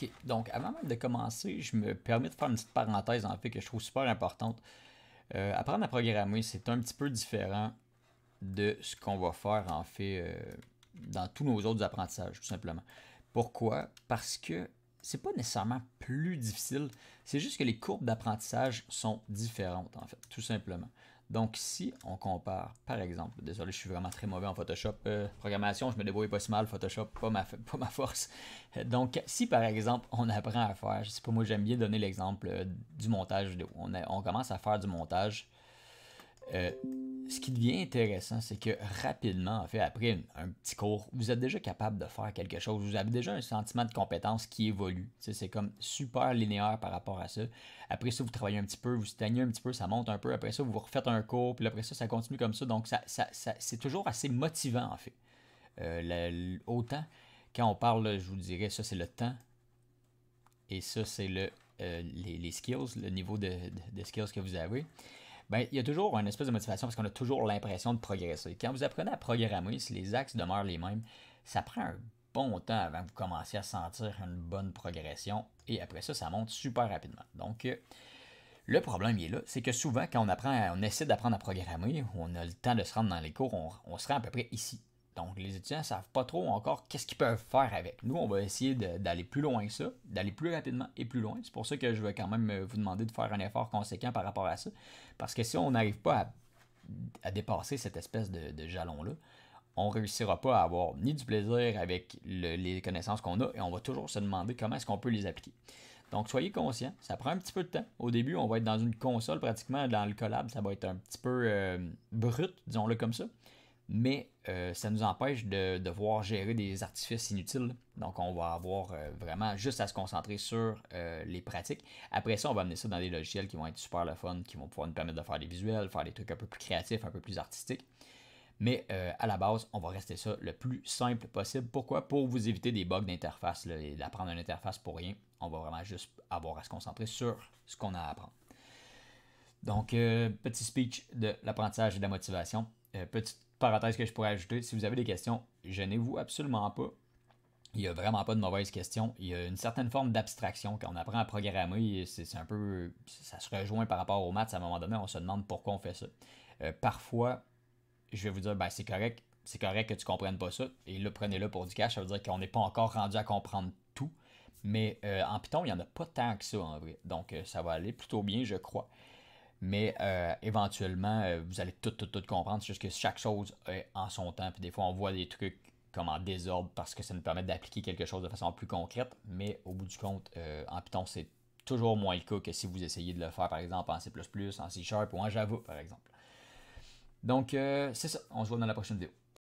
OK. Donc, avant même de commencer, je me permets de faire une petite parenthèse en fait que je trouve super importante. Apprendre à programmer, c'est un petit peu différent de ce qu'on va faire en fait dans tous nos autres apprentissages, tout simplement. Pourquoi? Parce que c'est pas nécessairement plus difficile, c'est juste que les courbes d'apprentissage sont différentes, en fait, tout simplement. Donc, si on compare, par exemple, désolé, je suis vraiment très mauvais en Photoshop, programmation, je me débrouille pas si mal, Photoshop, pas ma force. Donc, si par exemple, on apprend à faire, je sais pas, moi j'aime bien donner l'exemple du montage vidéo. On commence à faire du montage. Euh, Ce qui devient intéressant, c'est que rapidement, en fait, après un petit cours, vous êtes déjà capable de faire quelque chose. Vous avez déjà un sentiment de compétence qui évolue. Tu sais, c'est comme super linéaire par rapport à ça. Après ça, vous travaillez un petit peu, vous stagnez un petit peu, ça monte un peu. Après ça, vous refaites un cours, puis après ça, ça continue comme ça. Donc, c'est toujours assez motivant, en fait. Autant, quand on parle, je vous dirais, ça, c'est le temps. Et ça, c'est les skills, le niveau de skills que vous avez. Ben, il y a toujours une espèce de motivation parce qu'on a toujours l'impression de progresser. Quand vous apprenez à programmer, si les axes demeurent les mêmes, ça prend un bon temps avant que vous commenciez à sentir une bonne progression et après ça, ça monte super rapidement. Donc, le problème il est là, c'est que souvent, quand on essaie d'apprendre à programmer, on a le temps de se rendre dans les cours, on se rend à peu près ici. Donc, les étudiants ne savent pas trop encore qu'est-ce qu'ils peuvent faire avec. Nous, on va essayer d'aller plus loin que ça, d'aller plus rapidement et plus loin. C'est pour ça que je vais quand même vous demander de faire un effort conséquent par rapport à ça. Parce que si on n'arrive pas à dépasser cette espèce de jalon-là, on ne réussira pas à avoir ni du plaisir avec les connaissances qu'on a et on va toujours se demander comment est-ce qu'on peut les appliquer. Donc, soyez conscients, ça prend un petit peu de temps. Au début, on va être dans une console pratiquement dans le collab, ça va être un petit peu brut, disons-le comme ça. Mais ça nous empêche de devoir gérer des artifices inutiles. Donc, on va avoir vraiment juste à se concentrer sur les pratiques. Après ça, on va amener ça dans des logiciels qui vont être super le fun, qui vont pouvoir nous permettre de faire des visuels, faire des trucs un peu plus créatifs, un peu plus artistiques. Mais à la base, on va rester ça le plus simple possible. Pourquoi? Pour vous éviter des bugs d'interface et d'apprendre une interface pour rien. On va vraiment juste avoir à se concentrer sur ce qu'on a à apprendre. Donc, petit speech de l'apprentissage et de la motivation. Petite parenthèse que je pourrais ajouter, si vous avez des questions, gênez-vous absolument pas. Il n'y a vraiment pas de mauvaises questions. Il y a une certaine forme d'abstraction. Quand on apprend à programmer, c'est un peu. Ça se rejoint par rapport aux maths. À un moment donné, on se demande pourquoi on fait ça. Parfois, je vais vous dire, ben, c'est correct que tu ne comprennes pas ça. Et là, prenez-le pour du cash. Ça veut dire qu'on n'est pas encore rendu à comprendre tout. Mais en Python, il n'y en a pas tant que ça en vrai. Donc, ça va aller plutôt bien, je crois. Mais éventuellement, vous allez tout comprendre. C'est juste que chaque chose est en son temps. Puis des fois, on voit des trucs comme en désordre parce que ça nous permet d'appliquer quelque chose de façon plus concrète. Mais au bout du compte, en Python, c'est toujours moins le cas que si vous essayez de le faire, par exemple, en C++, en C Sharp ou en Java, par exemple. Donc, c'est ça. On se voit dans la prochaine vidéo.